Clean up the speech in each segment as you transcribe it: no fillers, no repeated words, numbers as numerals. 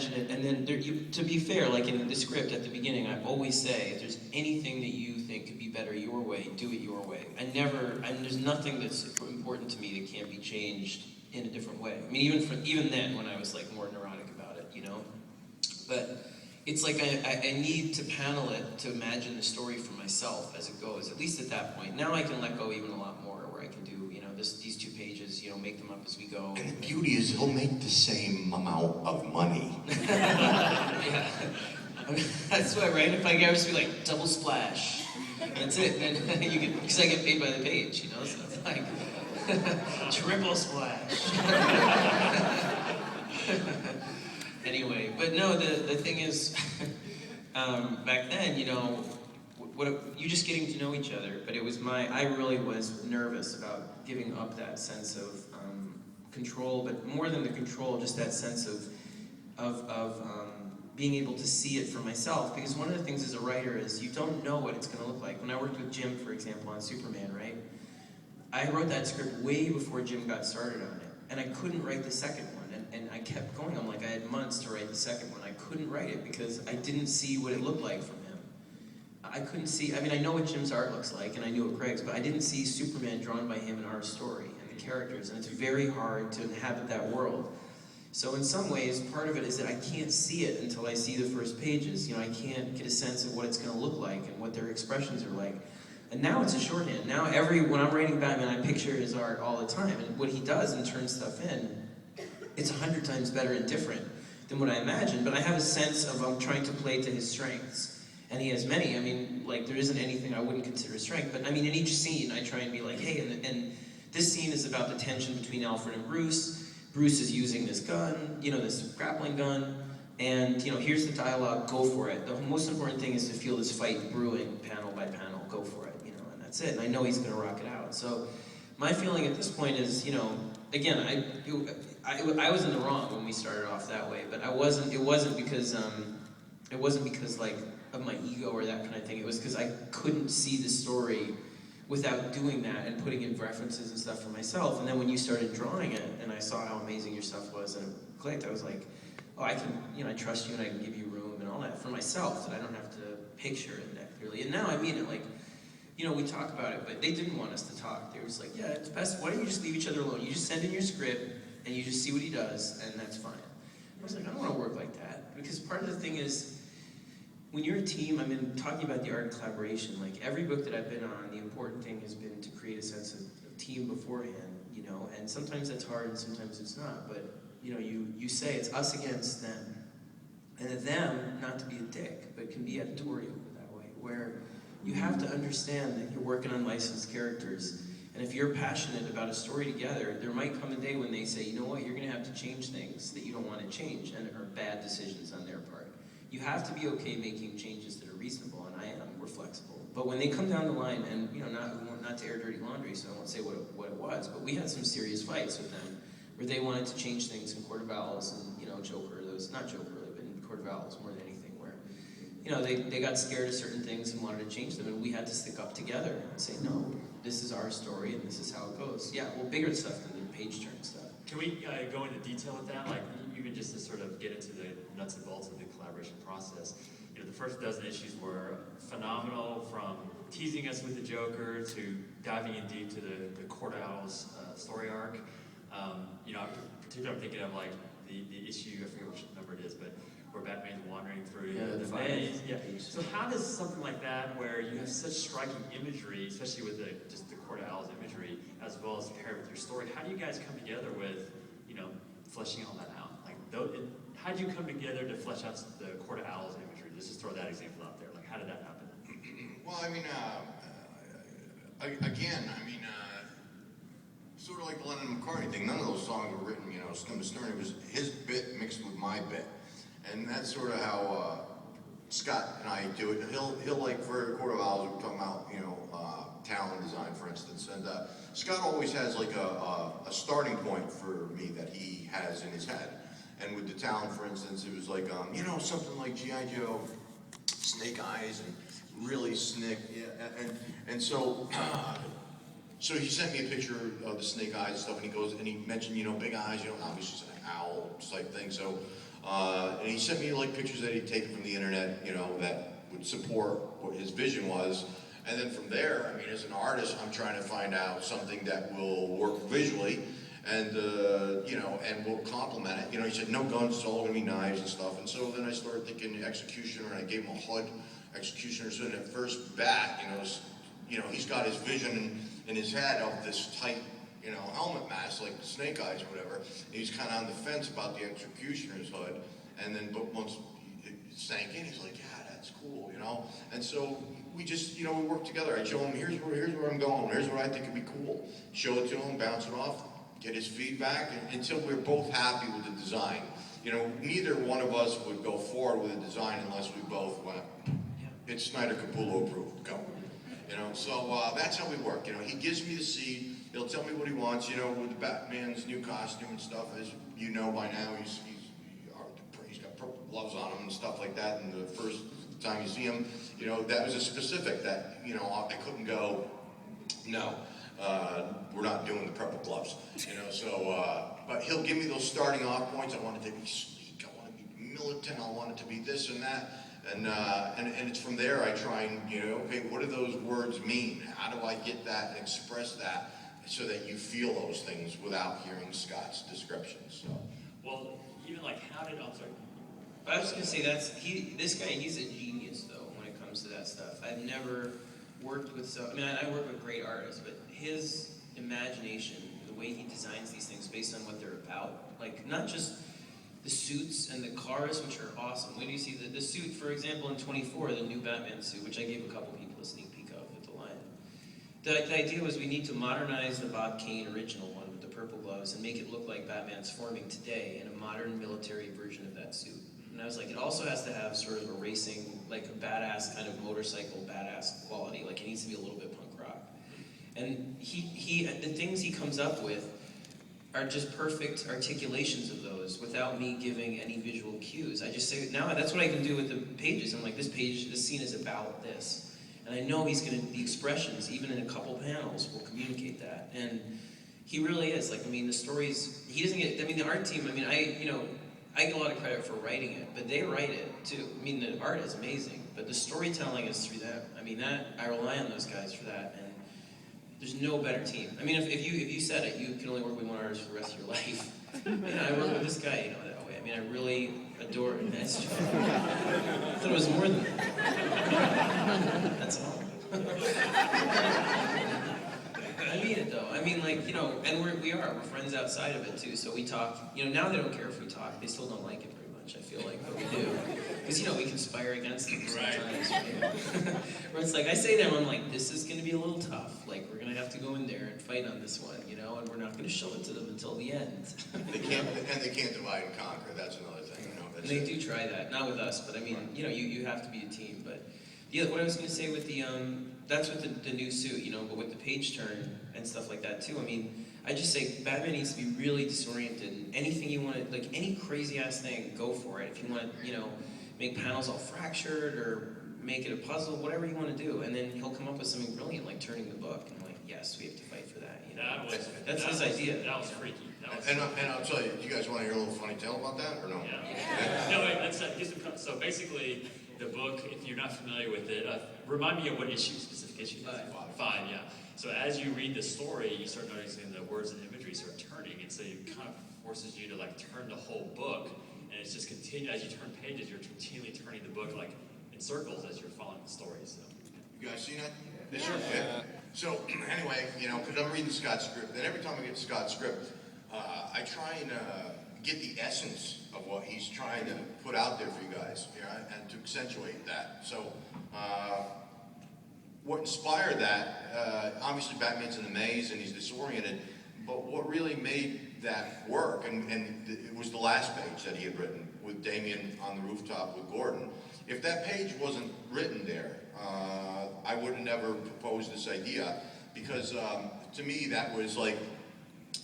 imagine it, and then to be fair, like in the script at the beginning, I always say, if there's anything that you think could be better your way, do it your way. There's nothing that's important to me that can't be changed in a different way. I mean, even then, when I was like more neurotic about it, you know? But it's like I need to panel it to imagine the story for myself as it goes, at least at that point. Now I can let go even a lot more, where I can do, you know, these 2 pages, you know, make them up as we go. And the beauty is he'll make the same amount of money. Yeah. That's why, right? If I just be like, double splash. That's it. Then you get, because I get paid by the page, you know, so it's like, triple splash. Anyway, but no, the thing is, back then, you know, you just getting to know each other, but it was I really was nervous about giving up that sense of control, but more than the control, just that sense of being able to see it for myself, because one of the things as a writer is you don't know what it's going to look like. When I worked with Jim, for example, on Superman, right? I wrote that script way before Jim got started on it, and I couldn't write the second one. And I kept going. I'm like, I had months to write the second one. I couldn't write it because I didn't see what it looked like from him. I couldn't see, I mean, I know what Jim's art looks like, and I knew what Craig's, but I didn't see Superman drawn by him in our story and the characters, and it's very hard to inhabit that world. So in some ways, part of it is that I can't see it until I see the first pages. You know, I can't get a sense of what it's going to look like and what their expressions are like. And now it's a shorthand. Now when I'm writing Batman, I picture his art all the time, and what he does and turns stuff in, it's 100 times better and different than what I imagined, but I have a sense of I'm trying to play to his strengths. And he has many. I mean, like, there isn't anything I wouldn't consider a strength, but I mean, in each scene, I try and be like, hey, and this scene is about the tension between Alfred and Bruce. Bruce is using this gun, you know, this grappling gun, and, you know, here's the dialogue, go for it. The most important thing is to feel this fight brewing panel by panel, go for it, you know, and that's it. And I know he's going to rock it out. So my feeling at this point is, you know, again, I was in the wrong when we started off that way, but it wasn't because like of my ego or that kind of thing. It was because I couldn't see the story without doing that and putting in references and stuff for myself. And then when you started drawing it and I saw how amazing your stuff was and it clicked, I was like, oh, I can, you know, I trust you and I can give you room and all that for myself, that I don't have to picture it that clearly. And now I mean it, like, you know, we talk about it, but they didn't want us to talk. They were just like, yeah, it's best, why don't you just leave each other alone? You just send in your script and you just see what he does, and that's fine. I was like, I don't want to work like that, because part of the thing is, when you're a team, I mean, talking about the art and collaboration, like every book that I've been on, the important thing has been to create a sense of team beforehand, you know, and sometimes that's hard and sometimes it's not, but, you know, you say it's us against them. And the them, not to be a dick, but can be editorial that way, where you have to understand that you're working on licensed characters, and if you're passionate about a story together, there might come a day when they say, you know what, you're going to have to change things that you don't want to change, and are bad decisions on their part. You have to be okay making changes that are reasonable, and I am. We're flexible. But when they come down the line, and you know, not to air dirty laundry, so I won't say what it was, but we had some serious fights with them, where they wanted to change things in Court of Owls and, you know, Joker, not Joker really, but in Court of Owls more than anything, where, you know, they got scared of certain things and wanted to change them, and we had to stick up together and say, no, this is our story and this is how it goes. Yeah, well, bigger stuff than the page turn stuff. Can we go into detail with that? Like, even just to sort of get into the nuts and bolts of the collaboration process. You know, the first dozen issues were phenomenal, from teasing us with the Joker to diving in deep to the Court Owls story arc. You know, particularly I'm thinking of like the issue, I forget which number it is, but where Batman's wandering through the maze. Yeah. So how does something like that, where you have such striking imagery, especially with just the Court Owls imagery, as well as paired with your story, how do you guys come together with, you know, fleshing all that out? Like, how do you come together to flesh out the Court of Owls imagery? Let's just throw that example out there. Like, how did that happen? Well, I mean, sort of like the Lennon and McCartney thing. None of those songs were written, you know, stem to stern. It was his bit mixed with my bit, and that's sort of how Scott and I do it. He'll like, for Court of Owls, we're talking about, you know, talent design, for instance, and Scott always has like a starting point for me that he has in his head. And with the talent, for instance, it was like, you know, something like G.I. Joe, snake eyes, and really snick, yeah, and so he sent me a picture of the snake eyes stuff, and he goes, and he mentioned, you know, big eyes, you know, obviously it's an owl type thing, so, and he sent me like pictures that he'd taken from the internet, you know, that would support what his vision was. And then from there, I mean, as an artist, I'm trying to find out something that will work visually and, you know, and will complement it. You know, he said, no guns, it's all gonna be knives and stuff. And so then I started thinking executioner, and I gave him a HUD executioner. So in that first bat, you know, he's got his vision in his head of this tight, you know, helmet mask, like Snake Eyes or whatever. And he's kind of on the fence about the executioner's HUD. And then, but once it sank in, he's like, yeah, that's cool, you know? And so we just, you know, we work together. I show him, here's where I'm going, here's what I think would be cool. Show it to him, bounce it off, get his feedback, and until we're both happy with the design. You know, neither one of us would go forward with a design unless we both went, it's Snyder Capullo approved, go. You know, so that's how we work. You know, he gives me the seed, he'll tell me what he wants, you know, with the Batman's new costume and stuff, as you know by now, he's got purple gloves on him and stuff like that, and the first time you see him, you know, that was a specific that, you know, I couldn't go, no, we're not doing the purple gloves, you know, so, but he'll give me those starting off points. I want it to be sleek, I want it to be militant, I want it to be this and that, and it's from there I try and, you know, okay, what do those words mean? How do I get that and express that so that you feel those things without hearing Scott's descriptions, so. Well, even like, how did, I'm sorry. I was gonna say this guy, he's a genius though when it comes to that stuff. I've never worked with I work with great artists, but his imagination, the way he designs these things based on what they're about, like not just the suits and the cars, which are awesome. When you see the suit, for example, in 24, the new Batman suit, which I gave a couple people a sneak peek of with the line. The idea was we need to modernize the Bob Kane original one with the purple gloves and make it look like Batman's forming today in a modern military version of that suit. And I was like, it also has to have sort of a racing, like a badass kind of motorcycle badass quality. Like it needs to be a little bit punk rock. And the things he comes up with are just perfect articulations of those without me giving any visual cues. I just say, now that's what I can do with the pages. I'm like, this scene is about this. And I know the expressions, even in a couple panels, will communicate that. And he really is. Like, I mean, the stories, he doesn't get, I mean, the art team, I mean, I get a lot of credit for writing it, but they write it too. I mean, the art is amazing, but the storytelling is through them. I mean, I rely on those guys for that, and there's no better team. I mean, if you said it, you can only work with one artist for the rest of your life. And I work with this guy, you know, that way. I mean, I really adore it. That's true. I thought it was more than that. That's all. I mean it though. I mean, like, you know, and we're friends outside of it too. So we talk. You know, now they don't care if we talk. They still don't like it very much. I feel like, but we do, because you know we conspire against them sometimes. Right. Where it's like I say to them, I'm like, this is going to be a little tough. Like we're going to have to go in there and fight on this one, you know, and we're not going to show it to them until the end. They can't divide and conquer. That's another thing. You know, and they do try that, not with us, but I mean, you know, you have to be a team. But yeah, what I was going to say with the that's with the new suit, you know, but with the page turn and stuff like that too. I mean, I just say Batman needs to be really disoriented. And anything you want to, like any crazy ass thing, go for it. If you want to, you know, make panels all fractured or make it a puzzle, whatever you want to do, and then he'll come up with something brilliant like turning the book. And I'm like, yes, we have to fight for that. You know, that's his idea. That was freaky. And I'll tell you, do you guys want to hear a little funny tale about that or no? Yeah. No, wait. Let's so basically. The book, if you're not familiar with it, remind me of what issue, specific issue. 5, yeah. So as you read the story, you start noticing the words and imagery start turning, and so it kind of forces you to like turn the whole book, and it's just as you turn pages, you're continually turning the book like in circles as you're following the story. So. You guys seen that? Yeah. So anyway, you know, because I'm reading Scott's script, and every time I get Scott's script, I try and get the essence of what he's trying to put out there for you guys, you know, and to accentuate that. So, what inspired that, obviously Batman's in a maze and he's disoriented, but what really made that work, and it was the last page that he had written with Damian on the rooftop with Gordon. If that page wasn't written there, I would have never proposed this idea, because to me that was like,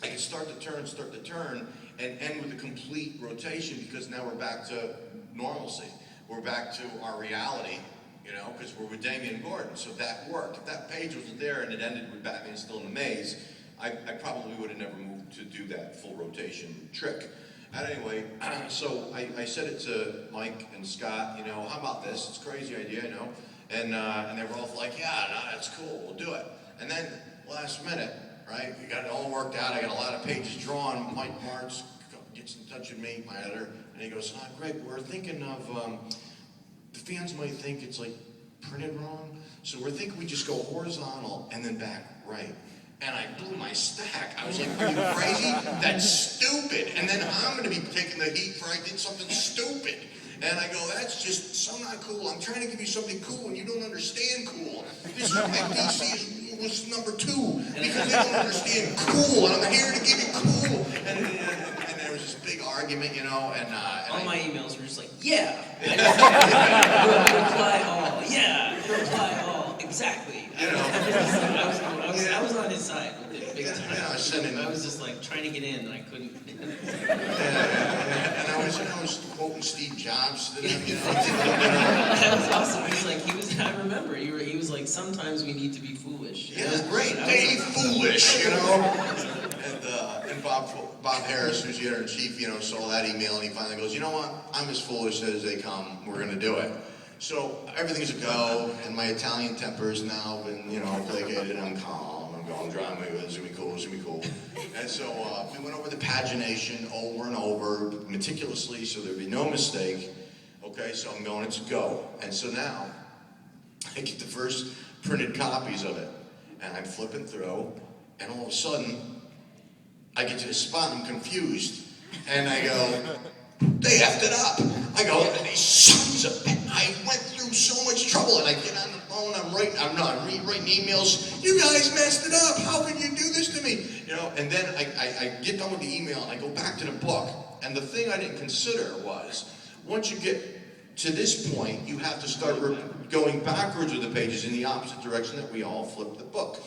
I could start to turn, and end with a complete rotation, because now we're back to normalcy. We're back to our reality, you know, because we're with Damian and Gordon, so that worked. If that page wasn't there and it ended with Batman still in the maze, I probably would have never moved to do that full rotation trick. And anyway, so I said it to Mike and Scott, you know, how about this? It's a crazy idea, you know. And they were both like, yeah, no, that's cool, we'll do it. And then last minute, right, we got it all worked out. I got a lot of pages drawn. Mike Martz gets in touch with me, my editor, and he goes, Greg, we're thinking of, the fans might think it's like printed wrong, so we're thinking we just go horizontal and then back right. And I blew my stack. I was like, are you crazy? That's stupid. And then I'm going to be taking the heat for I did something stupid. And I go, that's just so not cool. I'm trying to give you something cool and you don't understand cool. This is why DC was number 2, because they don't understand cool. And I'm here to give you cool. And there was this big argument, you know. And all my emails were just like, yeah. Reply all. Yeah. Reply all. Exactly. You know. I was on his side with it big time. Yeah, I was just like trying to get in and I couldn't. And I was quoting Steve Jobs to them, you know. That was awesome. I remember, he was like, sometimes we need to be foolish. Yeah, it was great. Dave Foolish, you know. And Bob Harris, who's the editor-in-chief, you know, saw that email and he finally goes, you know what? I'm as foolish as they come. We're going to do it. So everything's a go, and my Italian temper has now been, you know, placated. I'm calm. I'm going dry. It's gonna be cool. It's gonna be cool. And so we went over the pagination over and over meticulously, so there'd be no mistake. Okay, so I'm going, it's a go. And so now I get the first printed copies of it, and I'm flipping through, and all of a sudden I get to the spot. I'm confused, and I go, they effed it up. I go, these sons of bitch. I went through so much trouble, and I get on the phone, I'm writing emails. You guys messed it up. How can you do this to me? You know, and then I get done with the email, and I go back to the book. And the thing I didn't consider was, once you get to this point, you have to start going backwards with the pages in the opposite direction that we all flip the book.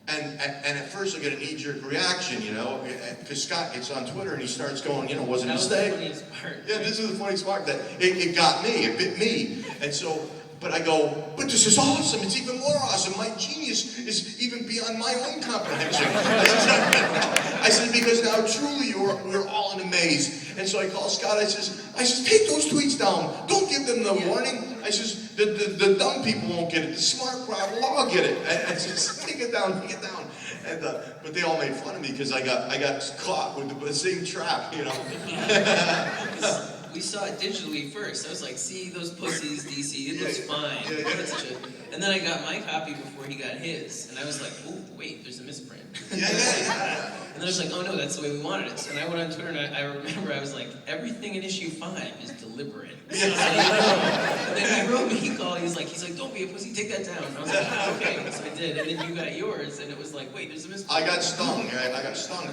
And at first I get a knee-jerk reaction, you know, because Scott gets on Twitter and he starts going, you know, was it a mistake? That was the funniest part. Yeah, this is the funniest part, that it got me, it bit me. And so, but I go, but this is awesome, it's even more awesome. My genius is even beyond my own comprehension. I said, because now truly we're all in a maze. And so I call Scott, I says, take those tweets down. Don't give them the warning. I says, the dumb people won't get it. The smart crowd will all get it. I says, take it down. And but they all made fun of me because I got caught with the same trap, you know. We saw it digitally first. I was like, see those pussies, DC, it looks fine. And then I got my copy before he got his. And I was like, oh, wait, there's a misprint. Yeah. And then I was like, oh no, that's the way we wanted it. So, and I went on Twitter and I remember I was like, everything in issue 5 is deliberate. And then he wrote me, he was like, don't be a pussy, take that down. And I was like, okay, so I did. And then you got yours, and it was like, wait, there's a misprint. I got stung, right? I got stung,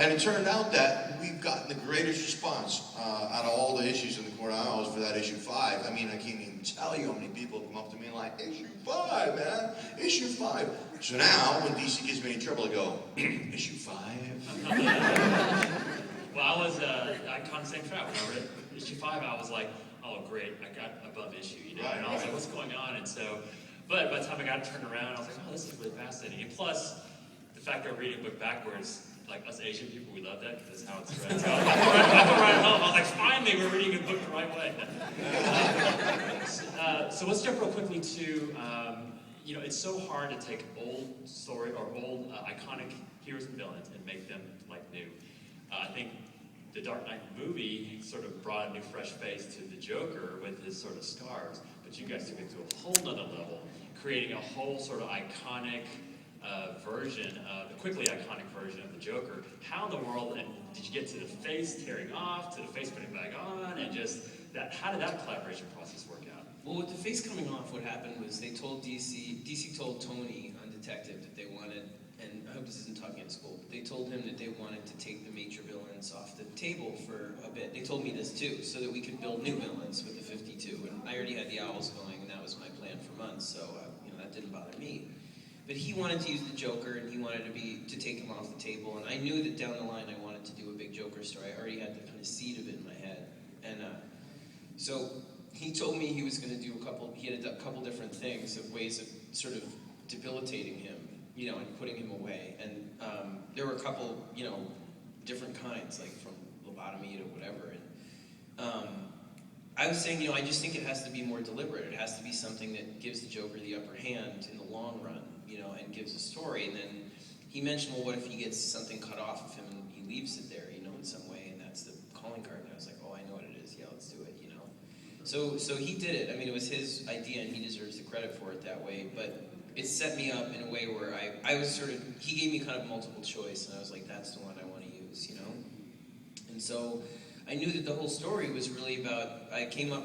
and it turned out that we've gotten the greatest response out of all the issues in the Court of Owls for that issue 5. I mean, I can't even tell you how many people come up to me like, issue 5, man, issue 5. So now, when DC gives me any trouble, I go, issue 5? Well, I caught the same trap. When I read issue 5, I was like, oh, great, I got above issue, you know? And I was like, what's going on? And so, but by the time I got turned around, I was like, oh, this is really fascinating. And plus, the fact that I'm reading a book backwards, like us Asian people, we love that because that's how it's read. So I thought right at home, I was like, finally, we're reading a book the right way. So let's jump real quickly to, you know, it's so hard to take old story or old iconic heroes and villains and make them like new. I think the Dark Knight movie sort of brought a new fresh face to the Joker with his sort of scars, but you guys took it to a whole nother level, creating a whole sort of iconic quickly iconic version of the Joker. How in the world, and did you get to the face tearing off, to the face putting back on, and just that, how did that collaboration process work out? Well, with the face coming off, what happened was they told DC told Tony on Detective that they wanted, and I hope this isn't talking in school, but they told him that they wanted to take the major villains off the table for a bit. They told me this too, so that we could build new villains with the 52, and I already had the Owls going, and that was my plan for months, so you know, that didn't bother me. But he wanted to use the Joker, and he wanted to take him off the table, and I knew that down the line I wanted to do a big Joker story. I already had the kind of seed of it in my head, and so he told me he was going to do he had a couple different things of ways of sort of debilitating him, you know, and putting him away, and there were a couple, you know, different kinds, like from lobotomy it or whatever. And I was saying, I just think it has to be more deliberate. It has to be something that gives the Joker the upper hand in the long run, and gives a story. And then he mentioned, well, what if he gets something cut off of him and he leaves it there, in some way, and that's the calling card. And I was like, oh, I know what it is. Yeah, let's do it, So he did it. I mean, it was his idea, and he deserves the credit for it that way. But it set me up in a way where I was he gave me kind of multiple choice, and I was like, that's the one I want to use, And so I knew that the whole story was really about, I came up